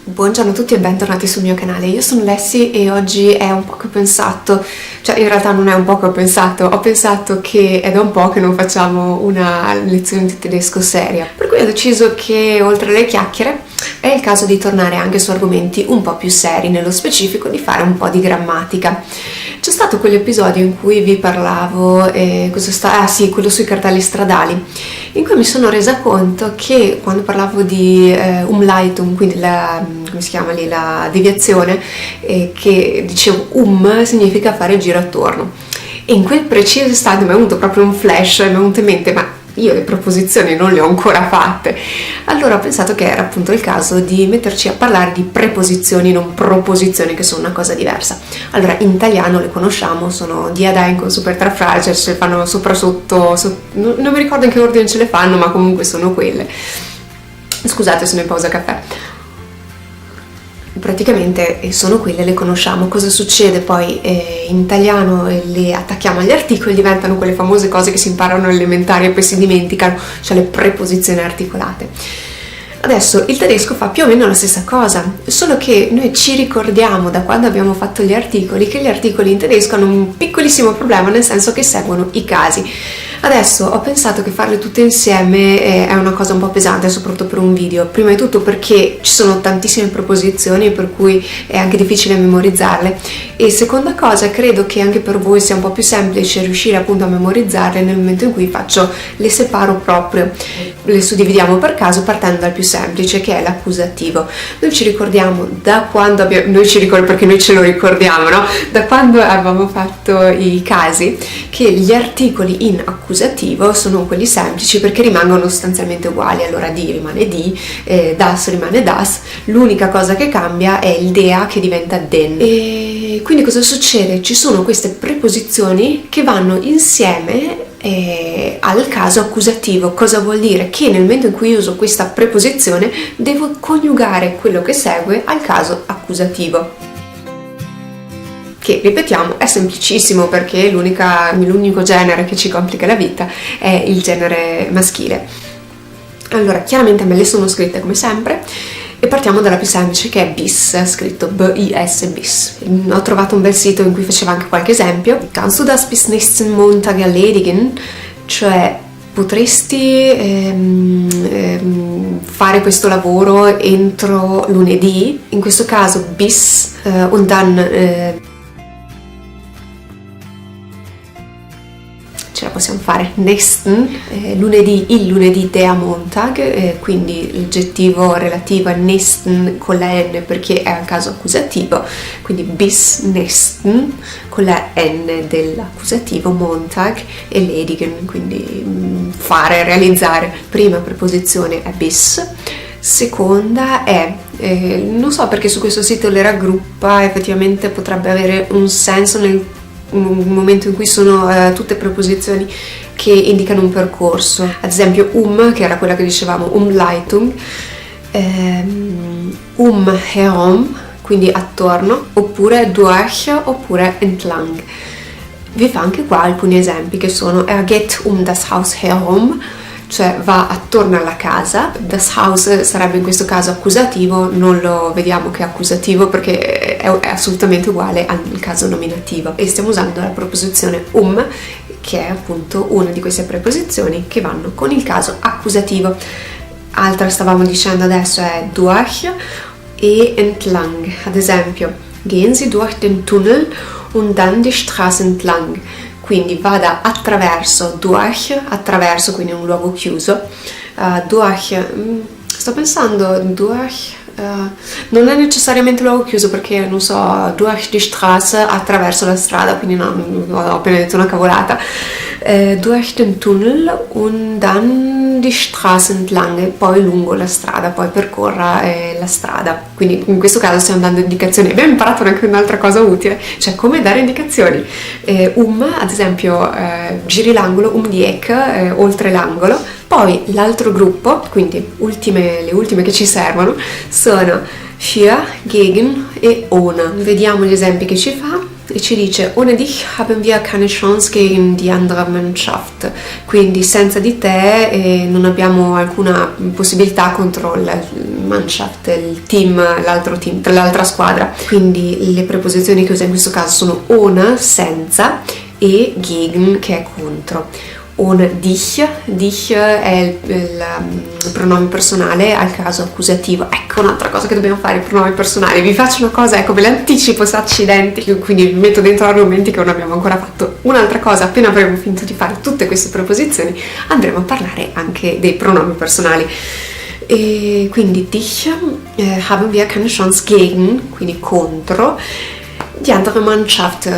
Buongiorno a tutti e bentornati sul mio canale. Io sono Lessi e oggi è un po' che ho pensato, cioè in realtà non è un po' che ho pensato che è da un po' che non facciamo una lezione di tedesco seria, per cui ho deciso che oltre alle chiacchiere è il caso di tornare anche su argomenti un po' più seri, nello specifico di fare un po' di grammatica. C'è stato quell'episodio in cui vi parlavo, quello sui cartelli stradali, in cui mi sono resa conto che quando parlavo di Umleitung, quindi la deviazione, che dicevo significa fare giro attorno. E in quel preciso istante mi è venuto proprio un flash, mi è venuto in mente, ma io le proposizioni non le ho ancora fatte. Allora ho pensato che era appunto il caso di metterci a parlare di preposizioni, non proposizioni, che sono una cosa diversa. Allora, in italiano le conosciamo, sono die, dein, con super tre frasi, ce le fanno sopra, sotto, non mi ricordo in che ordine ce le fanno, ma comunque sono quelle. Scusate, sono in pausa caffè. Praticamente sono quelle, le conosciamo. Cosa succede poi? In italiano le attacchiamo agli articoli, diventano quelle famose cose che si imparano elementari e poi si dimenticano, cioè le preposizioni articolate. Adesso il tedesco fa più o meno la stessa cosa, solo che noi ci ricordiamo da quando abbiamo fatto gli articoli che gli articoli in tedesco hanno un piccolissimo problema, nel senso che seguono i casi. Adesso ho pensato che farle tutte insieme è una cosa un po' pesante, soprattutto per un video. Prima di tutto perché ci sono tantissime preposizioni, per cui è anche difficile memorizzarle. E seconda cosa, credo che anche per voi sia un po' più semplice riuscire appunto a memorizzarle nel momento in cui le separo proprio. Le suddividiamo per caso partendo dal più semplice, che è l'accusativo. Noi ci ricordiamo perché noi ce lo ricordiamo, no? Da quando avevamo fatto i casi, che gli articoli in accusativo sono quelli semplici perché rimangono sostanzialmente uguali. Allora di rimane di, das rimane das, l'unica cosa che cambia è il dea che diventa den. E quindi cosa succede? Ci sono queste preposizioni che vanno insieme al caso accusativo. Cosa vuol dire? Che nel momento in cui uso questa preposizione devo coniugare quello che segue al caso accusativo, che, ripetiamo, è semplicissimo perché l'unico genere che ci complica la vita è il genere maschile. Allora, chiaramente me le sono scritte come sempre e partiamo dalla più semplice, che è bis, scritto B-I-S, bis. Ho trovato un bel sito in cui faceva anche qualche esempio. Kannst du das bis nächsten Montag erledigen? Cioè, potresti fare questo lavoro entro lunedì? In questo caso bis und dann ce la possiamo fare nächsten, il lunedì der Montag, quindi l'aggettivo relativo a nächsten con la N perché è al caso accusativo, quindi bis nächsten con la N dell'accusativo, Montag, e ledigen, quindi fare, realizzare. Prima preposizione è bis, seconda è, non so perché su questo sito le raggruppa, effettivamente potrebbe avere un senso nel momento in cui sono tutte preposizioni che indicano un percorso. Ad esempio che era quella che dicevamo, Umleitung, herum, quindi attorno, oppure durch, oppure entlang. Vi fa anche qua alcuni esempi che sono geht das Haus herum, cioè va attorno alla casa. Das Haus sarebbe in questo caso accusativo, non lo vediamo che è accusativo perché è assolutamente uguale al caso nominativo, e stiamo usando la preposizione che è appunto una di queste preposizioni che vanno con il caso accusativo. Altra stavamo dicendo adesso è durch e entlang. Ad esempio, gehen Sie durch den Tunnel und dann die Straße entlang. Quindi vada attraverso, durch, attraverso, quindi un luogo chiuso. Durch, sto pensando, durch, non è necessariamente luogo chiuso perché, non so, durch die Straße, attraverso la strada, quindi no, ho appena detto una cavolata. Durch den Tunnel und dann die Straße entlang, e poi lungo la strada, poi percorra la strada. Quindi in questo caso stiamo dando indicazioni. Abbiamo imparato anche un'altra cosa utile, cioè come dare indicazioni. Ad esempio, giri l'angolo, die Ecke, oltre l'angolo. Poi l'altro gruppo, quindi le ultime che ci servono, sono für, gegen e ohne. Vediamo gli esempi che ci fa. e ci dice ohne dich haben wir keine Chance gegen die andere Mannschaft, quindi senza di te non abbiamo alcuna possibilità contro la Mannschaft, il team, l'altra squadra. Quindi le preposizioni che usa in questo caso sono ohne, senza, e gegen, che è contro. Ohne dich è il pronome personale al caso accusativo. Ecco un'altra cosa che dobbiamo fare, i pronomi personali. Vi faccio una cosa, ecco, ve l'anticipo, accidenti, quindi vi metto dentro argomenti che non abbiamo ancora fatto. Un'altra cosa, appena avremo finito di fare tutte queste preposizioni, andremo a parlare anche dei pronomi personali. E quindi dich haben wir keine Chance gegen, quindi contro, die andere Mannschaft,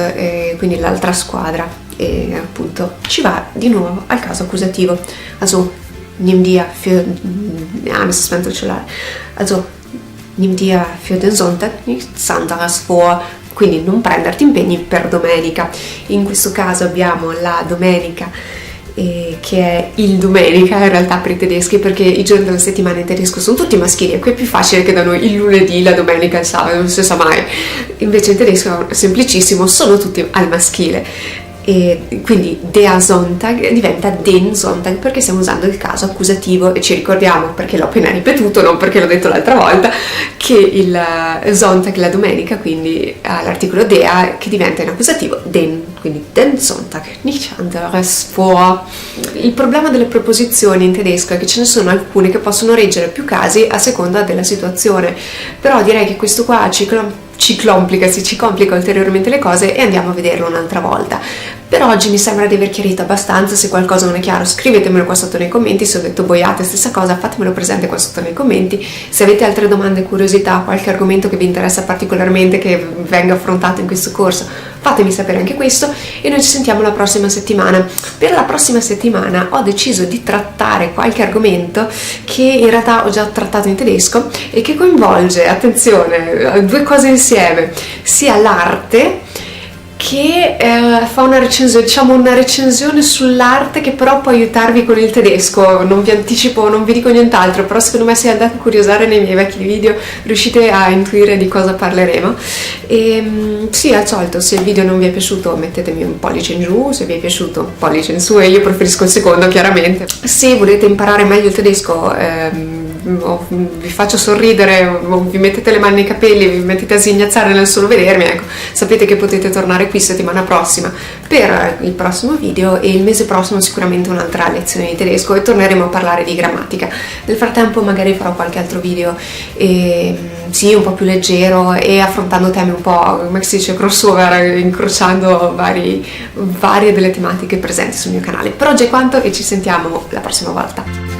quindi l'altra squadra. E appunto ci va di nuovo al caso accusativo. Also nimm dir für den Sonntag nichts anderes vor, quindi non prenderti impegni per domenica. In questo caso abbiamo la domenica, che è il domenica in realtà per i tedeschi, perché i giorni della settimana in tedesco sono tutti maschili, e qui è più facile che da noi il lunedì, la domenica, il sabato, non si sa mai. Invece in tedesco è semplicissimo, sono tutti al maschile. E quindi der Sonntag diventa den Sonntag perché stiamo usando il caso accusativo, e ci ricordiamo, perché l'ho appena ripetuto, non perché l'ho detto l'altra volta, che il Sonntag, la domenica, quindi ha l'articolo der che diventa in accusativo den, quindi den Sonntag, nicht anderes vor. Il problema delle preposizioni in tedesco è che ce ne sono alcune che possono reggere più casi a seconda della situazione, però direi che questo qua ci complica ulteriormente le cose, e andiamo a vederlo un'altra volta. Per oggi mi sembra di aver chiarito abbastanza. Se qualcosa non è chiaro scrivetemelo qua sotto nei commenti, se ho detto boiate stessa cosa fatemelo presente qua sotto nei commenti. Se avete altre domande, curiosità, qualche argomento che vi interessa particolarmente che venga affrontato in questo corso, fatemi sapere anche questo, e noi ci sentiamo la prossima settimana. Per la prossima settimana ho deciso di trattare qualche argomento che in realtà ho già trattato in tedesco e che coinvolge, attenzione, due cose insieme, sia l'arte che fa una recensione sull'arte che però può aiutarvi con il tedesco. Non vi anticipo, non vi dico nient'altro, però secondo me se andate a curiosare nei miei vecchi video riuscite a intuire di cosa parleremo. E sì, al solito, se il video non vi è piaciuto mettetemi un pollice in giù, se vi è piaciuto un pollice in su, e io preferisco il secondo chiaramente. Se volete imparare meglio il tedesco, vi faccio sorridere, o vi mettete le mani nei capelli, vi mettete a sghignazzare nel solo vedermi, ecco, sapete che potete tornare qui settimana prossima per il prossimo video, e il mese prossimo sicuramente un'altra lezione di tedesco, e torneremo a parlare di grammatica. Nel frattempo magari farò qualche altro video sì, un po' più leggero, e affrontando temi un po', come si dice, crossover, incrociando varie delle tematiche presenti sul mio canale. Per oggi è quanto, e ci sentiamo la prossima volta.